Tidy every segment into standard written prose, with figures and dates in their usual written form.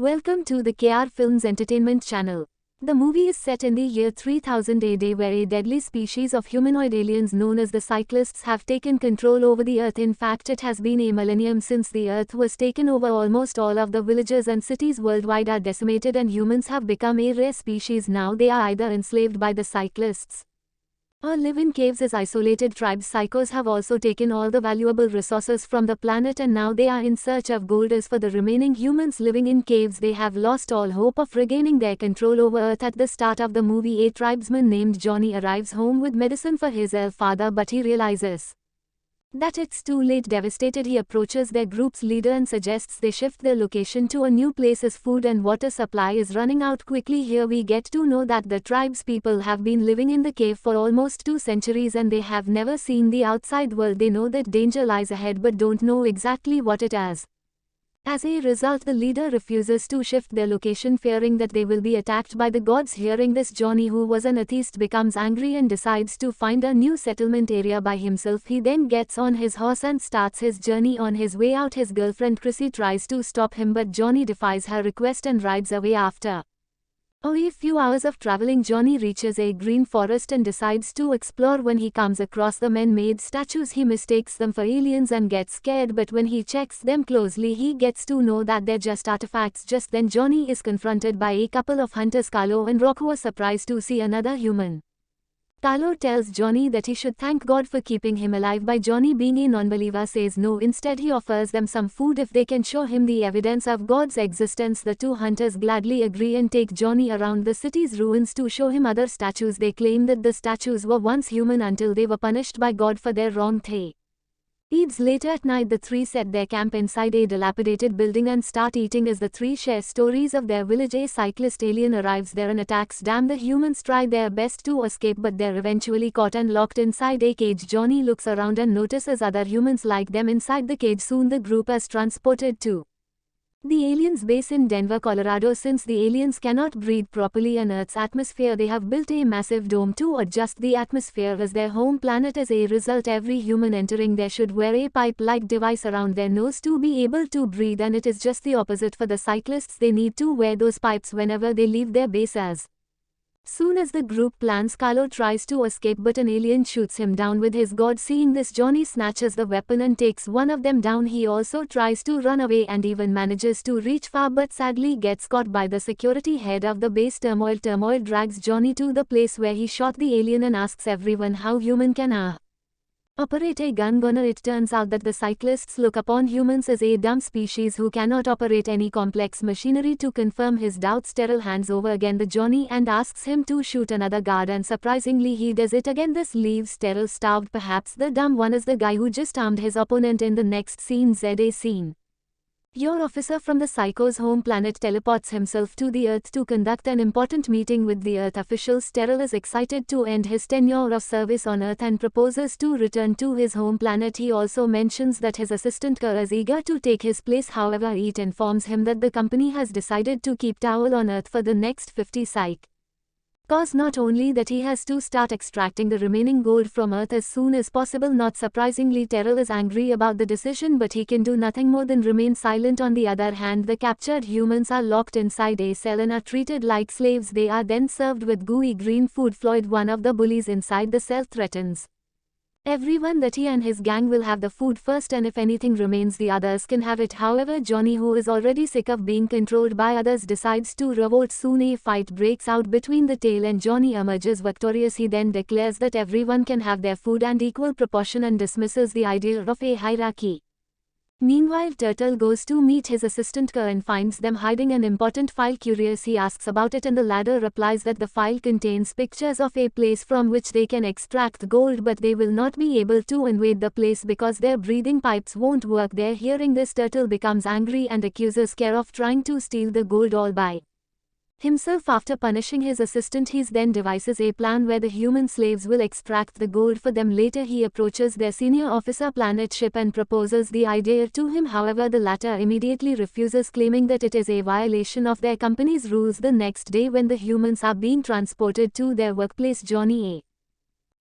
Welcome to the KR Films Entertainment Channel. The movie is set in the year 3000 AD where a deadly species of humanoid aliens known as the Psychlos have taken control over the Earth. In fact, it has been a millennium since the Earth was taken over. Almost all of the villages and cities worldwide are decimated and humans have become a rare species. Now they are either enslaved by the Psychlos or live in caves as isolated tribes. Psychos have also taken all the valuable resources from the planet and now they are in search of gold. As for the remaining humans living in caves, they have lost all hope of regaining their control over Earth. At the start of the movie, a tribesman named Jonnie arrives home with medicine for his elf father, but he realizes that it's too late. Devastated, he approaches their group's leader and suggests they shift their location to a new place as food and water supply is running out quickly. Here we get to know that the tribe's people have been living in the cave for almost 2 centuries and they have never seen the outside world. They know that danger lies ahead but don't know exactly what it is. As a result, the leader refuses to shift their location, fearing that they will be attacked by the gods. Hearing this, Jonnie, who was an atheist, becomes angry and decides to find a new settlement area by himself. He then gets on his horse and starts his journey. On his way out, his girlfriend Chrissy tries to stop him, but Jonnie defies her request and rides away. After a few hours of traveling, Jonnie reaches a green forest and decides to explore. When he comes across the man-made statues, he mistakes them for aliens and gets scared, but when he checks them closely, he gets to know that they're just artifacts. Just then, Jonnie is confronted by a couple of hunters, Carlo and Rock, who are surprised to see another human. Carlo tells Jonnie that he should thank God for keeping him alive. By Jonnie, being a non-believer, says no. Instead, he offers them some food if they can show him the evidence of God's existence. The 2 hunters gladly agree and take Jonnie around the city's ruins to show him other statues. They claim that the statues were once human until they were punished by God for their wrong deeds. Later at night, the 3 set their camp inside a dilapidated building and start eating. As the 3 share stories of their village, a cyclist alien arrives there and attacks them. The humans try their best to escape, but they're eventually caught and locked inside a cage. Jonnie looks around and notices other humans like them inside the cage. Soon the group is transported to the aliens' base in Denver, Colorado. Since the aliens cannot breathe properly in Earth's atmosphere, they have built a massive dome to adjust the atmosphere as their home planet. As a result, every human entering there should wear a pipe-like device around their nose to be able to breathe, and it is just the opposite for the cyclists. They need to wear those pipes whenever they leave their base. As soon as the group plans, Carlo tries to escape, but an alien shoots him down with his god. Seeing this, Jonnie snatches the weapon and takes one of them down. He also tries to run away and even manages to reach far, but sadly gets caught by the security head of the base, Turmoil. Turmoil drags Jonnie to the place where he shot the alien and asks everyone how human can operate a gun. It turns out that the cyclists look upon humans as a dumb species who cannot operate any complex machinery. To confirm his doubts, Terrell hands over again the Jonnie and asks him to shoot another guard, and surprisingly he does it again. This leaves Terrell starved. Perhaps the dumb one is the guy who just armed his opponent. In the next scene, ZA scene. Your officer from the Psycho's home planet teleports himself to the Earth to conduct an important meeting with the Earth officials. Terrell is excited to end his tenure of service on Earth and proposes to return to his home planet. He also mentions that his assistant Kerr is eager to take his place. However, it informs him that the company has decided to keep Towel on Earth for the next 50 cycles. Not only that, he has to start extracting the remaining gold from Earth as soon as possible. Not surprisingly, Terrell is angry about the decision, but he can do nothing more than remain silent. On the other hand, the captured humans are locked inside a cell and are treated like slaves. They are then served with gooey green food. Floyd, one of the bullies inside the cell, threatens everyone that he and his gang will have the food first, and if anything remains, the others can have it. However, Jonnie, who is already sick of being controlled by others, decides to revolt. Soon a fight breaks out between the tail and Jonnie emerges victorious. He then declares that everyone can have their food and equal proportion and dismisses the idea of a hierarchy. Meanwhile, Turtle goes to meet his assistant Kerr and finds them hiding an important file. Curious, he asks about it and the latter replies that the file contains pictures of a place from which they can extract gold, but they will not be able to invade the place because their breathing pipes won't work there. Hearing this, Turtle becomes angry and accuses Kerr of trying to steal the gold all by himself. After punishing his assistant, he then devises a plan where the human slaves will extract the gold for them. Later, he approaches their senior officer, Planet Ship, and proposes the idea to him. However, the latter immediately refuses, claiming that it is a violation of their company's rules. The next day, when the humans are being transported to their workplace, Jonnie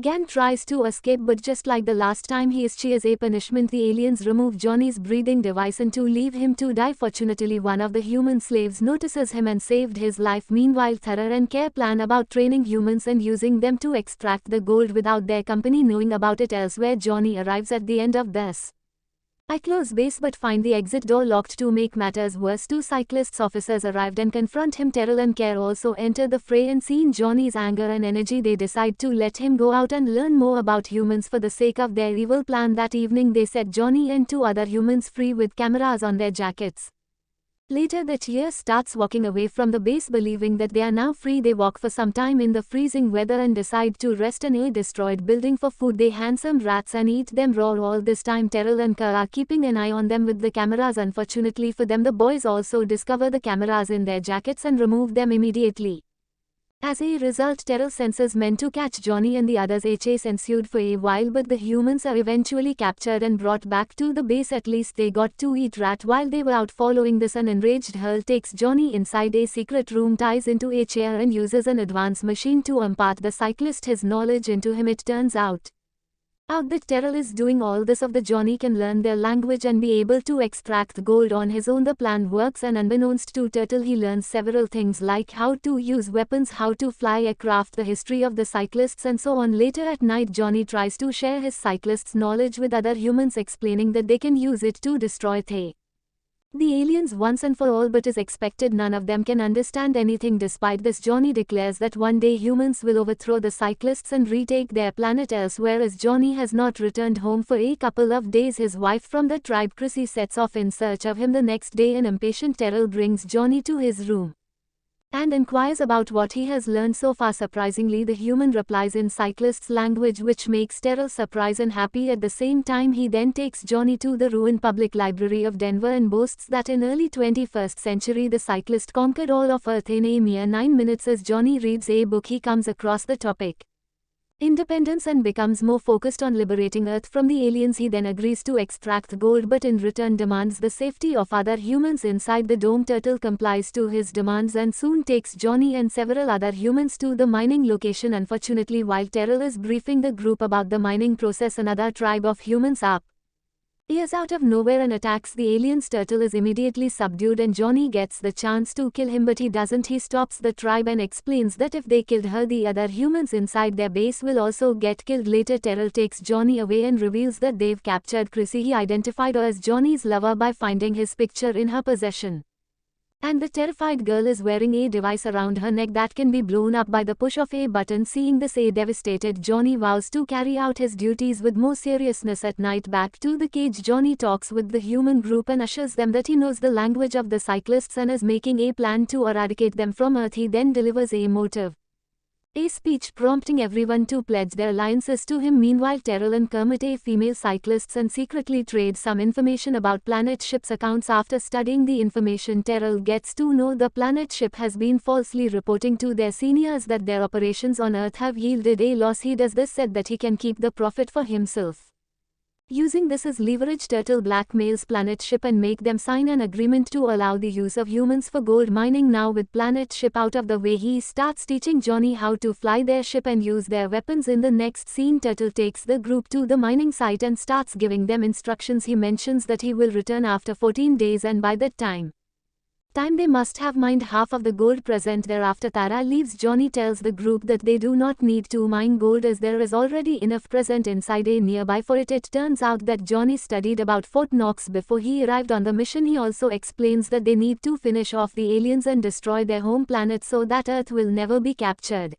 Gan tries to escape, but just like the last time she as a punishment, the aliens remove Jonnie's breathing device and to leave him to die. Fortunately, one of the human slaves notices him and saved his life. Meanwhile, thorough and care plan about training humans and using them to extract the gold without their company knowing about it. Elsewhere, Jonnie arrives at the end of this Psychlos base but find the exit door locked. To make matters worse, two Psychlos officers arrived and confront him. Terrell and Care also enter the fray, and seeing Jonnie's anger and energy, they decide to let him go out and learn more about humans for the sake of their evil plan. That evening they set Jonnie and two other humans free with cameras on their jackets. Later that year starts walking away from the base believing that they are now free. They walk for some time in the freezing weather and decide to rest in a destroyed building for food. They hand some rats and eat them raw. All this time Terrell and Kerr are keeping an eye on them with the cameras. Unfortunately for them, the boys also discover the cameras in their jackets and remove them immediately. As a result, Terrell senses men to catch Jonnie and the others. A chase ensued for a while, but the humans are eventually captured and brought back to the base. At least they got to eat rat while they were out. Following this, an enraged Hurl takes Jonnie inside a secret room, ties into a chair and uses an advanced machine to impart the Psychlos his knowledge into him. It turns out that Terrell is doing all this of the Jonnie can learn their language and be able to extract gold on his own. The plan works, and unbeknownst to Turtle, he learns several things like how to use weapons, how to fly a craft, the history of the Psychlos, and so on. Later at night, Jonnie tries to share his Psychlos knowledge with other humans, explaining that they can use it to destroy the aliens once and for all, but is expected none of them can understand anything. Despite this, Jonnie declares that one day humans will overthrow the Psychlos and retake their planet. Elsewhere, as Jonnie has not returned home for a couple of days, his wife from the tribe Chrissy sets off in search of him. The next day, an impatient Terrell brings Jonnie to his room and inquires about what he has learned so far. Surprisingly, the human replies in Psychlos language, which makes Terrell surprised and happy at the same time. He then takes Jonnie to the ruined public library of Denver and boasts that in early 21st century the Psychlos conquered all of Earth in a mere 9 minutes. As Jonnie reads a book, he comes across the topic independence and becomes more focused on liberating Earth from the aliens. He then agrees to extract gold, but in return demands the safety of other humans inside the dome. Turtle complies to his demands and soon takes Jonnie and several other humans to the mining location. Unfortunately, while Terrell is briefing the group about the mining process, another tribe of humans appears out of nowhere and attacks the aliens. Turtle is immediately subdued and Jonnie gets the chance to kill him, but he doesn't. He stops the tribe and explains that if they killed her, the other humans inside their base will also get killed. Later, Terrell takes Jonnie away and reveals that they've captured Chrissy. He identified her as Jonnie's lover by finding his picture in her possession. And the terrified girl is wearing a device around her neck that can be blown up by the push of a button. Seeing this, a devastated Jonnie vows to carry out his duties with more seriousness. At night, back to the cage, Jonnie talks with the human group and assures them that he knows the language of the Psychlos and is making a plan to eradicate them from Earth. He then delivers a speech prompting everyone to pledge their alliances to him. Meanwhile, Terrell and Kermit, a female Psychlos, and secretly trade some information about planet ship's accounts. After studying the information, Terrell gets to know the planet ship has been falsely reporting to their seniors that their operations on Earth have yielded a loss. He does this said that he can keep the profit for himself. Using this as leverage, Turtle blackmails Planet Ship and make them sign an agreement to allow the use of humans for gold mining. Now with Planet Ship out of the way, he starts teaching Jonnie how to fly their ship and use their weapons. In the next scene, Turtle takes the group to the mining site and starts giving them instructions. He mentions that he will return after 14 days and by that time they must have mined half of the gold present there. After Tara leaves, Jonnie tells the group that they do not need to mine gold as there is already enough present inside a nearby fort. It turns out that Jonnie studied about Fort Knox before he arrived on the mission. He also explains that they need to finish off the aliens and destroy their home planet so that Earth will never be captured.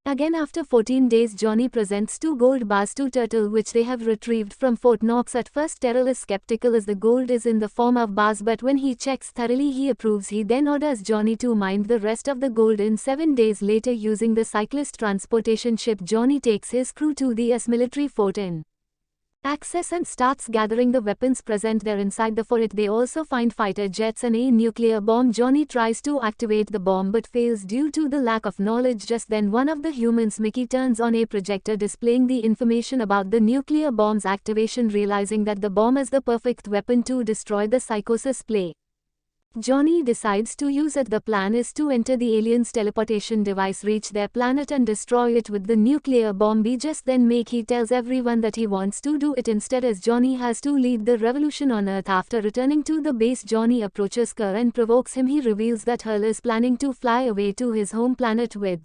Again, after 14 days, Jonnie presents 2 gold bars to Turtle which they have retrieved from Fort Knox. At first, Terrell is skeptical as the gold is in the form of bars, but when he checks thoroughly, he approves. He then orders Jonnie to mine the rest of the gold in 7 days. Later, using the Psychlos transportation ship, Jonnie takes his crew to the US military fort in Access and starts gathering the weapons present there inside the fort. They also find fighter jets and a nuclear bomb. Jonnie tries to activate the bomb but fails due to the lack of knowledge. Just then, one of the humans, Mickey, turns on a projector displaying the information about the nuclear bomb's activation. Realizing that the bomb is the perfect weapon to destroy the Psychos play, Jonnie decides to use it. The plan is to enter the aliens' teleportation device, reach their planet and destroy it with the nuclear bomb. Just then he tells everyone that he wants to do it instead, as Jonnie has to lead the revolution on Earth. After returning to the base, Jonnie approaches Kerr and provokes him. He reveals that Hurl is planning to fly away to his home planet with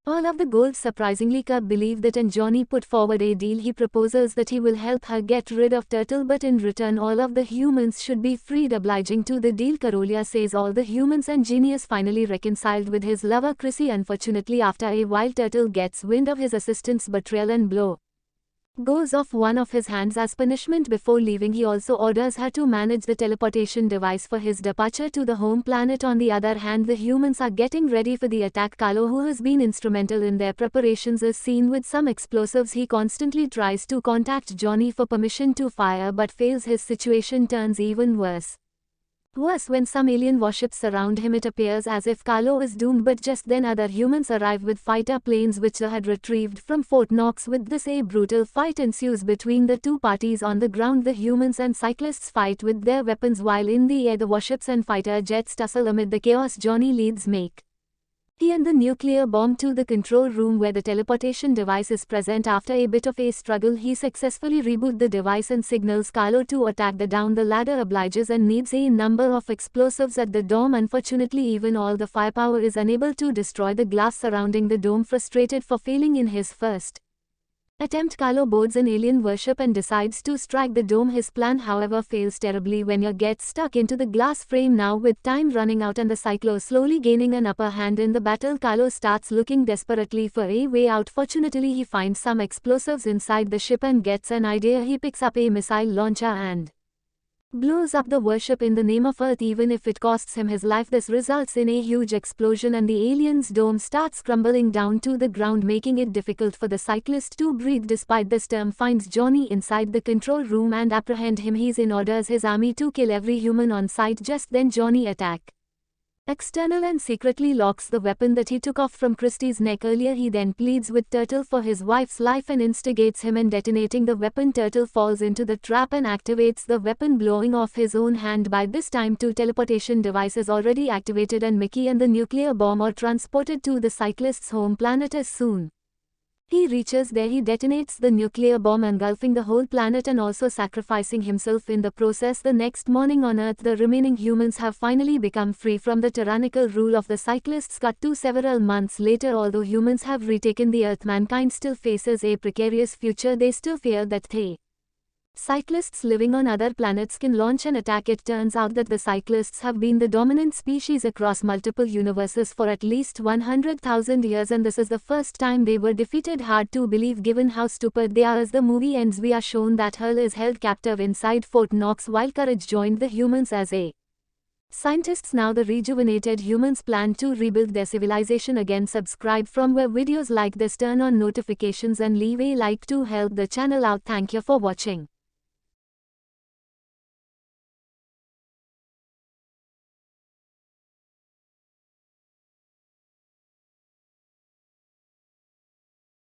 all of the gold. Surprisingly, Kerr believed that, and Jonnie put forward a deal. He proposes that he will help her get rid of Turtle, but in return all of the humans should be freed. Obliging to the deal, Carolia says all the humans, and Genius finally reconciled with his lover Chrissy. Unfortunately, after a while, Turtle gets wind of his assistant's betrayal and goes off one of his hands as punishment. Before leaving, he also orders her to manage the teleportation device for his departure to the home planet. On the other hand, the humans are getting ready for the attack. Carlo, who has been instrumental in their preparations, is seen with some explosives. He constantly tries to contact Jonnie for permission to fire but fails. His situation turns even worse when some alien warships surround him. It appears as if Carlo is doomed, but just then other humans arrive with fighter planes which they had retrieved from Fort Knox. With this, a brutal fight ensues between the two parties. On the ground, the humans and Psychlos fight with their weapons, while in the air the warships and fighter jets tussle. Amid the chaos, Jonnie leads he and the nuclear bomb to the control room where the teleportation device is present. After a bit of a struggle, he successfully reboots the device and signals Carlo to attack. Down the ladder obliges and needs a number of explosives at the dome. Unfortunately, even all the firepower is unable to destroy the glass surrounding the dome. Frustrated for failing in his first attempt, Carlo boards an alien warship and decides to strike the dome. His plan, however, fails terribly when he gets stuck into the glass frame. Now, with time running out and the Psychlos slowly gaining an upper hand in the battle, Carlo starts looking desperately for a way out. Fortunately, he finds some explosives inside the ship and gets an idea. He picks up a missile launcher and blows up the warship in the name of Earth, even if it costs him his life. This results in a huge explosion and the alien's dome starts crumbling down to the ground, making it difficult for the Psychlos to breathe. Despite this, Term finds Jonnie inside the control room and apprehend him. He's in orders his army to kill every human on sight. Just then Jonnie attacks external and secretly locks the weapon that he took off from Christie's neck earlier. He then pleads with Turtle for his wife's life and instigates him in detonating the weapon. Turtle falls into the trap and activates the weapon, blowing off his own hand. By this time, two teleportation devices already activated and Mickey and the nuclear bomb are transported to the Psychlos' home planet. As soon he reaches there, he detonates the nuclear bomb, engulfing the whole planet and also sacrificing himself in the process. The next morning on Earth, the remaining humans have finally become free from the tyrannical rule of the Psychlos. Cut to several months later. Although humans have retaken the Earth, mankind still faces a precarious future. They still fear that the Psychlos living on other planets can launch an attack. It turns out that the Psychlos have been the dominant species across multiple universes for at least 100,000 years, and this is the first time they were defeated. Hard to believe given how stupid they are. As the movie ends, we are shown that Hurl is held captive inside Fort Knox while Courage joined the humans as a scientists. Now the rejuvenated humans plan to rebuild their civilization again. Subscribe from where videos like this, turn on notifications and leave a like to help the channel out. Thank you for watching.